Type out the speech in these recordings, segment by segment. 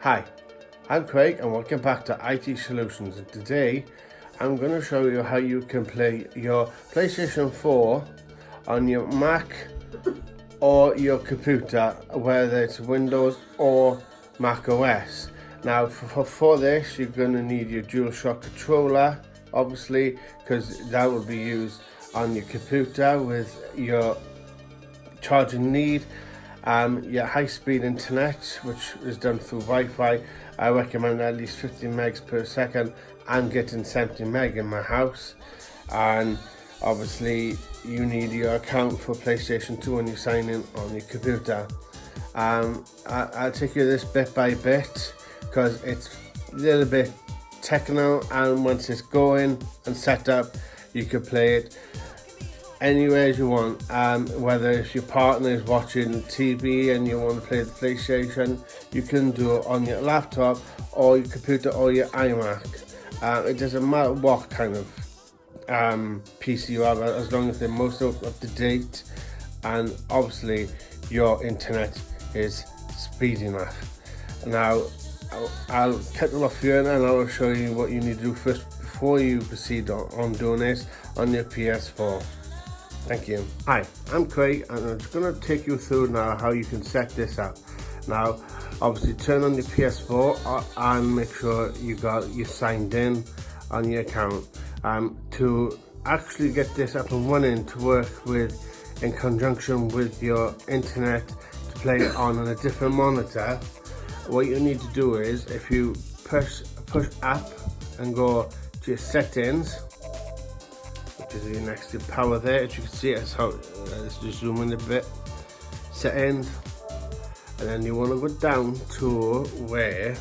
Hi, I'm Craig and welcome back to IT Solutions, and today I'm going to show you how you can play your PlayStation 4 on your Mac or your computer, whether it's Windows or Mac OS. Now for this you're going to need your DualShock controller, obviously, because that will be used on your computer with your charging need. Your high-speed internet, which is done through Wi-Fi. I recommend at least 50 megs per second. I'm getting 70 meg in my house. And obviously you need your account for PlayStation 2 when you sign in on your computer. I'll take you this bit by bit because it's a little bit technical, and once it's going and set up, you can play it anywhere you want, whether if your partner is watching TV and you want to play the PlayStation, you can do it on your laptop or your computer or your iMac. It doesn't matter what kind of PC you have, as long as they're most up to date and obviously your internet is speedy enough. Now I'll cut it off here and I'll show you what you need to do first before you proceed on doing this on your PS4. Thank you. Hi, I'm Craig and I'm just going to take you through now how you can set this up. Now, obviously turn on your PS4 and make sure you signed in on your account. To actually get this up and running to work with in conjunction with your internet to play it on a different monitor, what you need to do is if you push up and go to your settings, is next to power there. As you can see, it's how let's just zoom in a bit. Settings, and then you want to go down to where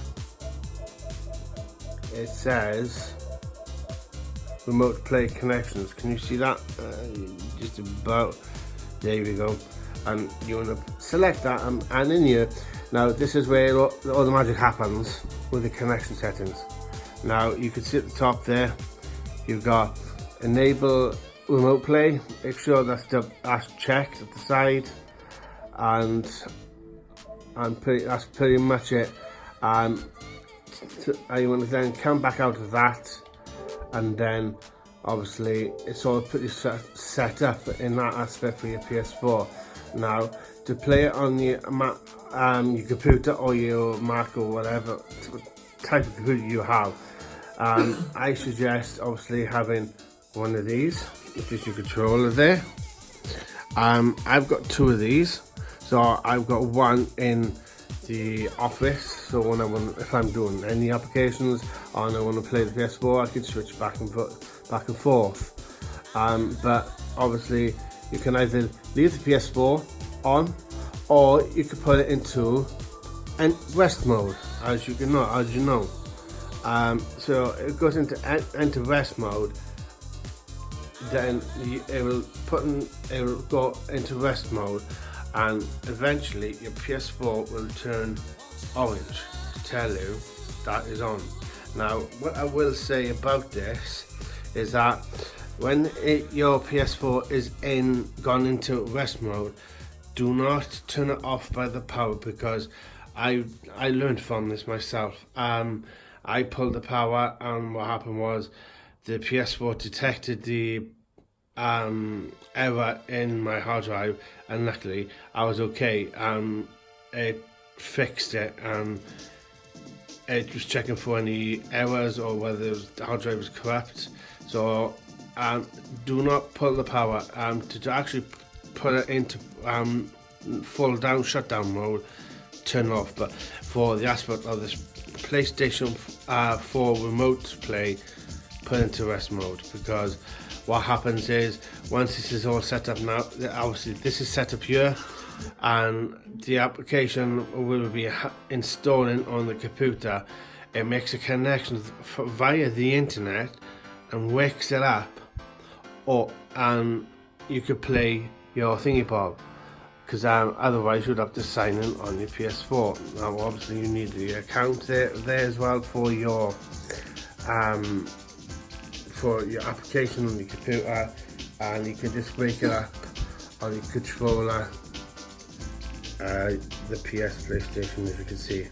it says remote play connections. Can you see that? Just about there we go. And you want to select that, and in here now this is where all the magic happens with the connection settings. Now you can see at the top there you've got enable remote play. Make sure that's checked at the side, and that's pretty much it. You want to then come back out of that, and then obviously it's all pretty set up in that aspect for your PS4. Now to play it on your computer or your Mac or whatever type of computer you have, I suggest obviously having one of these, which is your controller there. I've got two of these, so I've got one in the office, so if I'm doing any applications and I want to play the PS4, I can switch back and forth. But obviously you can either leave the PS4 on, or you can put it into rest mode, as you know. So it goes into rest mode. Then it will go into rest mode, and eventually your PS4 will turn orange to tell you that is on. Now what I will say about this is that when your PS4 is gone into rest mode, do not turn it off by the power, because I learned from this myself. I pulled the power, and what happened was the PS4 detected the error in my hard drive, and luckily I was okay. It fixed it, and it was checking for any errors or whether the hard drive was corrupt. So do not pull the power. To actually put it into full shutdown mode, turn it off. But for the aspect of this PlayStation 4 remote play, put into rest mode, because what happens is once this is all set up now, obviously this is set up here, and the application will be installing on the computer. It makes a connection via the internet and wakes it up, and you could play your thingy bob, because otherwise you'd have to sign in on your PS4. Now obviously you need the account there as well for your application on your computer, and you can just wake it up on your controller, the PS PlayStation, as you can see.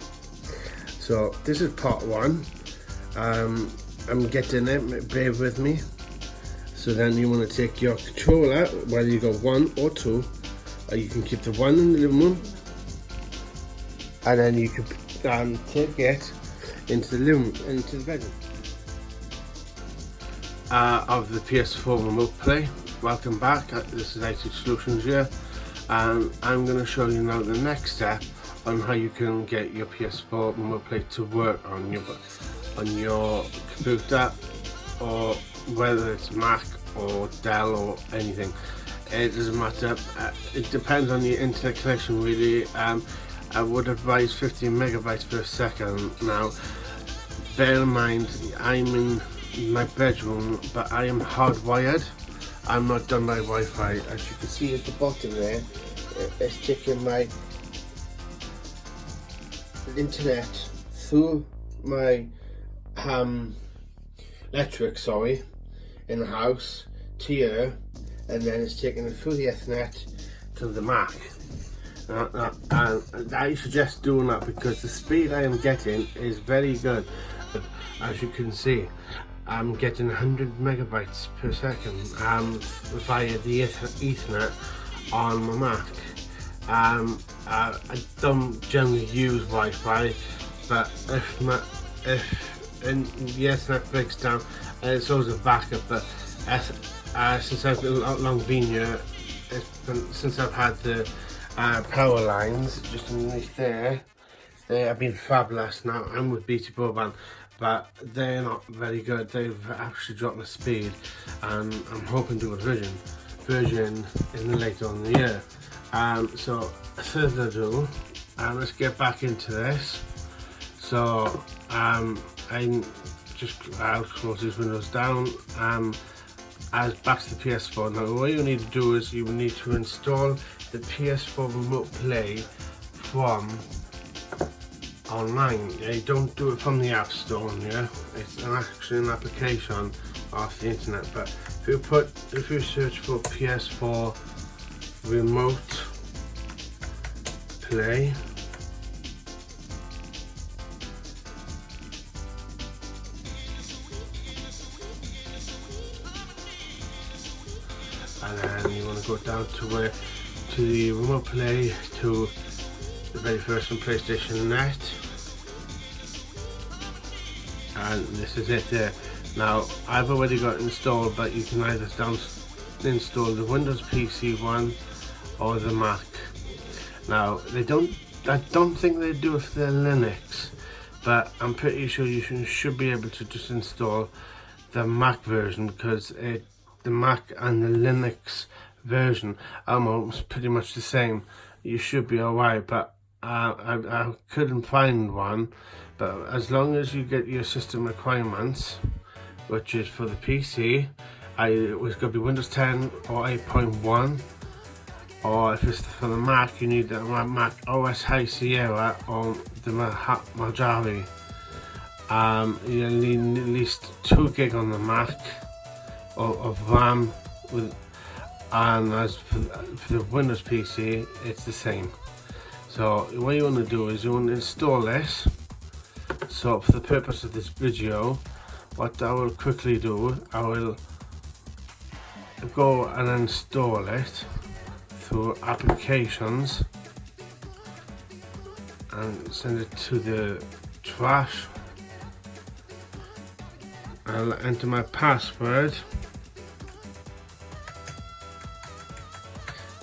So this is part one. I'm getting it, bear with me. So then you want to take your controller, whether you got one or two, or you can keep the one in the living room, and then you can take it into the bedroom of the PS4 remote play. Welcome back. This is IT Solutions here, and I'm going to show you now the next step on how you can get your PS4 remote play to work on your computer, or whether it's Mac or Dell or anything. It doesn't matter. It depends on your internet connection really. I would advise 15 megabytes per second. Now bear in mind I'm in my bedroom, but I am hardwired. I'm not done by Wi-Fi. As you can see at the bottom there, it's taking my internet through my electric, in the house to here, and then it's taking it through the Ethernet to the Mac. And I suggest doing that because the speed I am getting is very good. As you can see, I'm getting 100 megabytes per second via the Ethernet on my Mac. I don't generally use Wi-Fi, but if the Ethernet breaks down, it's always a backup. But since I've long been here, since I've had the power lines just underneath there, they have been fabulous. Now I'm with BT Broadband, but they're not very good. They've actually dropped the speed, and I'm hoping to do a version in later on in the year. So further ado, let's get back into this. So I just close these windows down. As back to the PS4. Now what you need to do is you need to install the PS4 remote play from online. You don't do it from the App Store. Yeah, it's actually an application off the internet. But if you search for PS4 remote play, and then you want to go down to the remote play to the very first one, PlayStation Net, and this is it there. Now I've already got it installed, but you can either install the Windows PC one or the Mac. Now I don't think they do it for the Linux, but I'm pretty sure you should be able to just install the Mac version, because the Mac and the Linux version are almost pretty much the same. You should be alright, but I couldn't find one. But as long as you get your system requirements, which is for the PC, it was going to be Windows 10 or 8.1, or if it's for the Mac, you need the Mac OS High Sierra or the Mojave. You need at least 2 gig on the Mac of RAM, and as for the Windows PC, it's the same. So what you want to do is you want to install this. So for the purpose of this video, what I will quickly do, I will go and install it through applications and send it to the trash. I'll enter my password.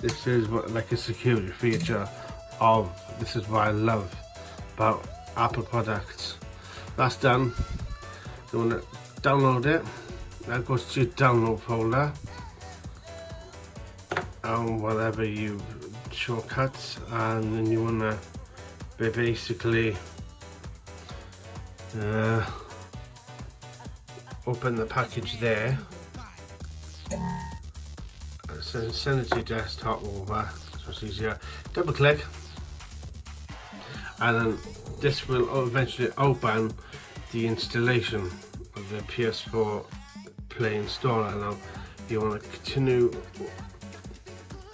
This is like a security feature of, this is what I love about Apple products. That's done. You want to download it. That goes to your download folder, and whatever you shortcuts, and then you want to basically open the package there. Send it to your desktop over, so it's easier. Double click, and then this will eventually open the installation of the PS4 Play installer. Now you want to continue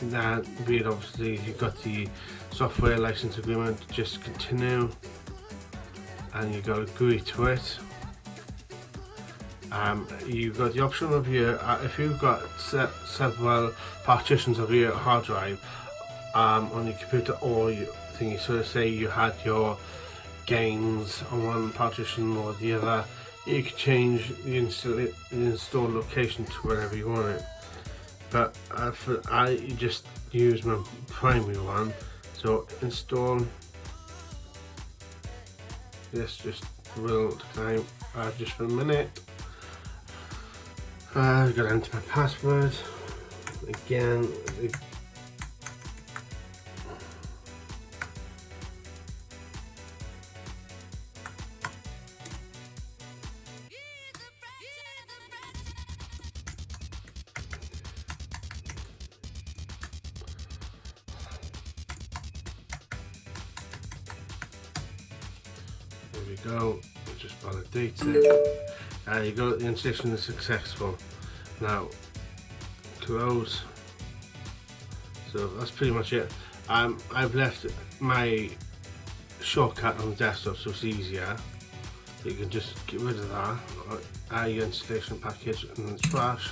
that read. Obviously you've got the software license agreement, just continue, and you got to agree to it. You've got the option of your if you've got several partitions of your hard drive on your computer or your thingy, so say you had your games on one partition or the other, you can change the install location to wherever you want it. But I just use my primary one, so install this just will time just for a minute. I've got to enter my password again. There we go, it just validates it. You got the installation is successful. Now close. So that's pretty much it. I've left my shortcut on the desktop so it's easier. You can just get rid of that. Add your installation package and then trash.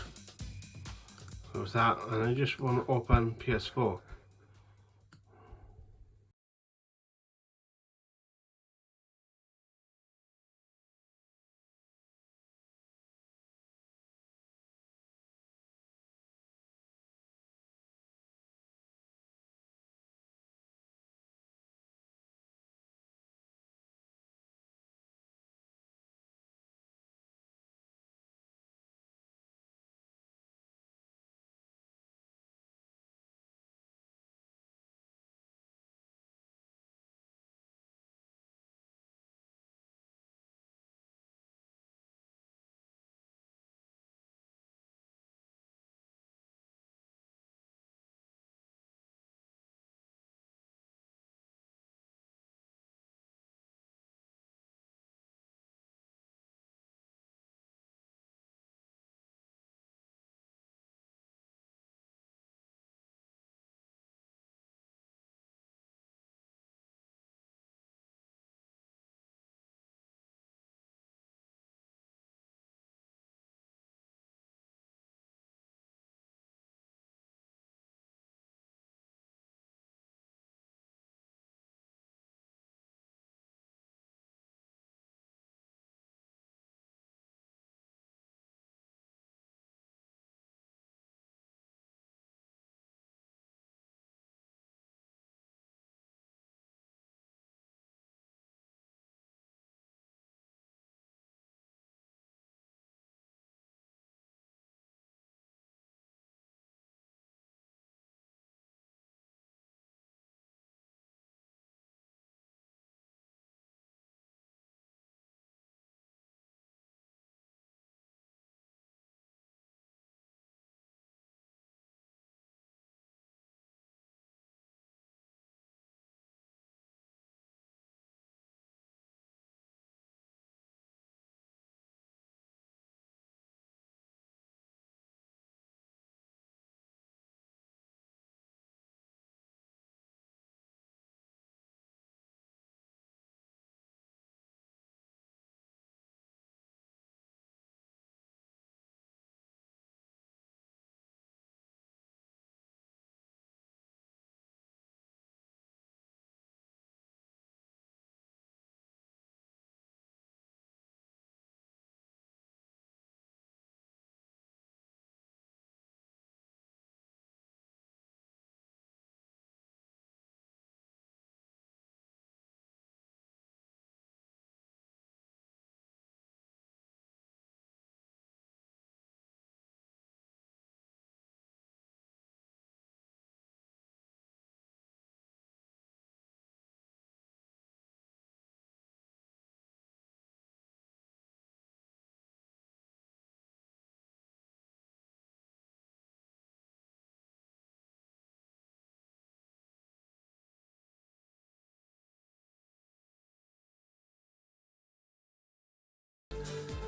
Close that, and I just want to open PS4.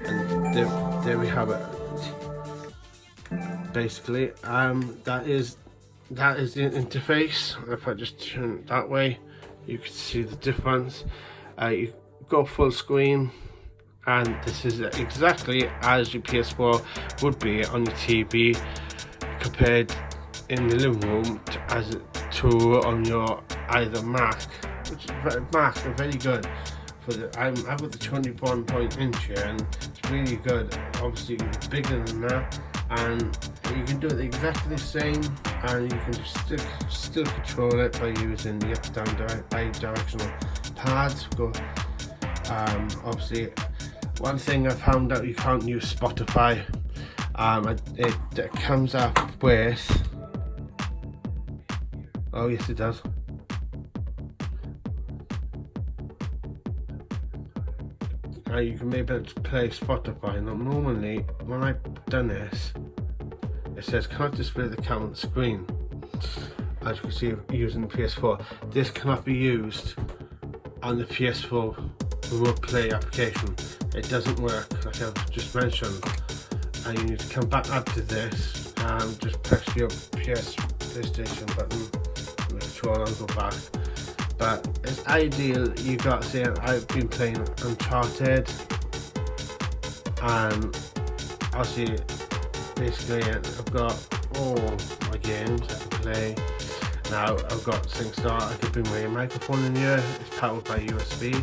And there we have it. Basically, that is the interface. If I just turn it that way, you can see the difference. go full screen, and this is exactly as your PS4 would be on your TV compared in the living room to on your either Mac, which Mac are very good. I've got the 21-inch here, and it's really good. Obviously it's bigger than that, and you can do it exactly the same, and you can just still control it by using the up-down bi-directional pads. Obviously, one thing I found out, you can't use Spotify. It comes up with, oh yes it does. You can maybe play Spotify. Now normally when I've done this, it says cannot display the camera on the screen. As you can see using the PS4, this cannot be used on the PS4 remote play application. It doesn't work, like I've just mentioned. And you need to come back up to this and just press your PlayStation button and the controller and go back. But it's ideal. You got to say, I've been playing Uncharted, and obviously basically I've got all my games I can play. Now I've got SingStar, I could bring my microphone in here, it's powered by USB.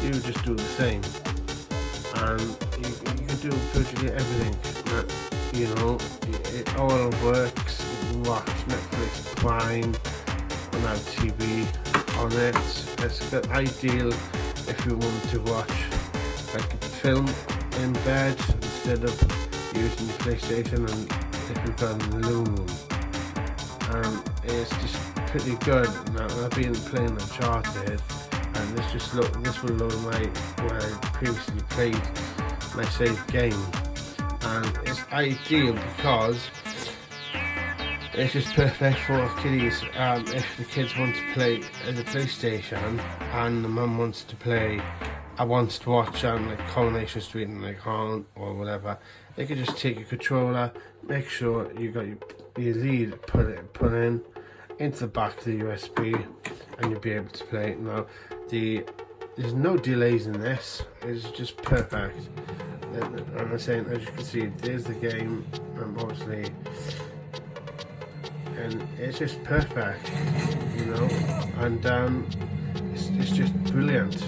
You just do the same, and you can do virtually everything. You know, it all works. You can watch Netflix, Prime, and now TV on it. It's good, ideal if you want to watch like a film in bed instead of using the PlayStation, and if you've got an living room. It's just pretty good. Now I've been playing Uncharted, and this will load where I previously played my saved game, and it's ideal because it's just perfect for kiddies. If the kids want to play the PlayStation and the mum wants to watch like Coronation Street and like Haunt or whatever, they can just take your controller, make sure you got your lead put into the back of the USB, and you'll be able to play it. Now there's no delays in this, it's just perfect. And I'm saying, as you can see, there's the game, and obviously, and it's just perfect, you know, and it's just brilliant.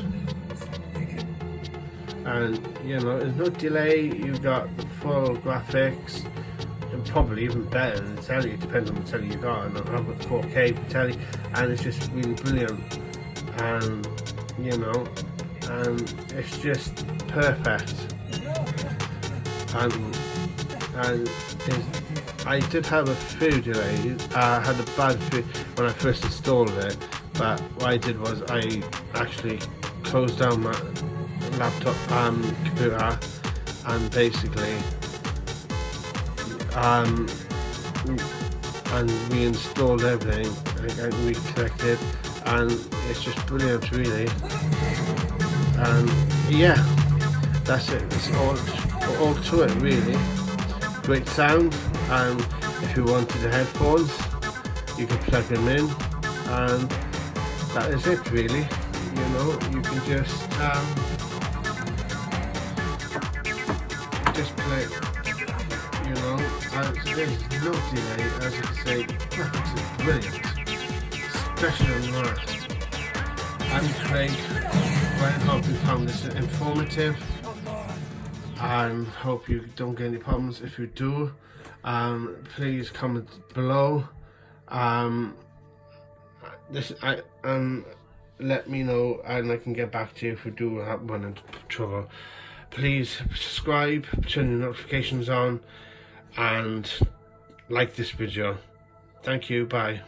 And you know, there's no delay, you've got the full graphics, and probably even better than the telly. It depends on the telly you got, and I've got 4K telly, and it's just really brilliant, and you know, and it's just perfect. And I did have a few delays. I had a bad few when I first installed it, but what I did was I actually closed down my laptop computer, and basically and reinstalled everything and reconnected, and it's just brilliant really. And yeah, that's it. It's all to it really. Great sound, and if you wanted the headphones you can plug them in, and that is it really. You know, you can just play, you know, and there's no delay, as you can say. Graphics is brilliant, especially on that. I'm Craig. I hope you found this informative, and hope you don't get any problems. If you do, please comment below. Let me know, and I can get back to you if you do run into trouble. Please subscribe, turn your notifications on, and like this video. Thank you, bye.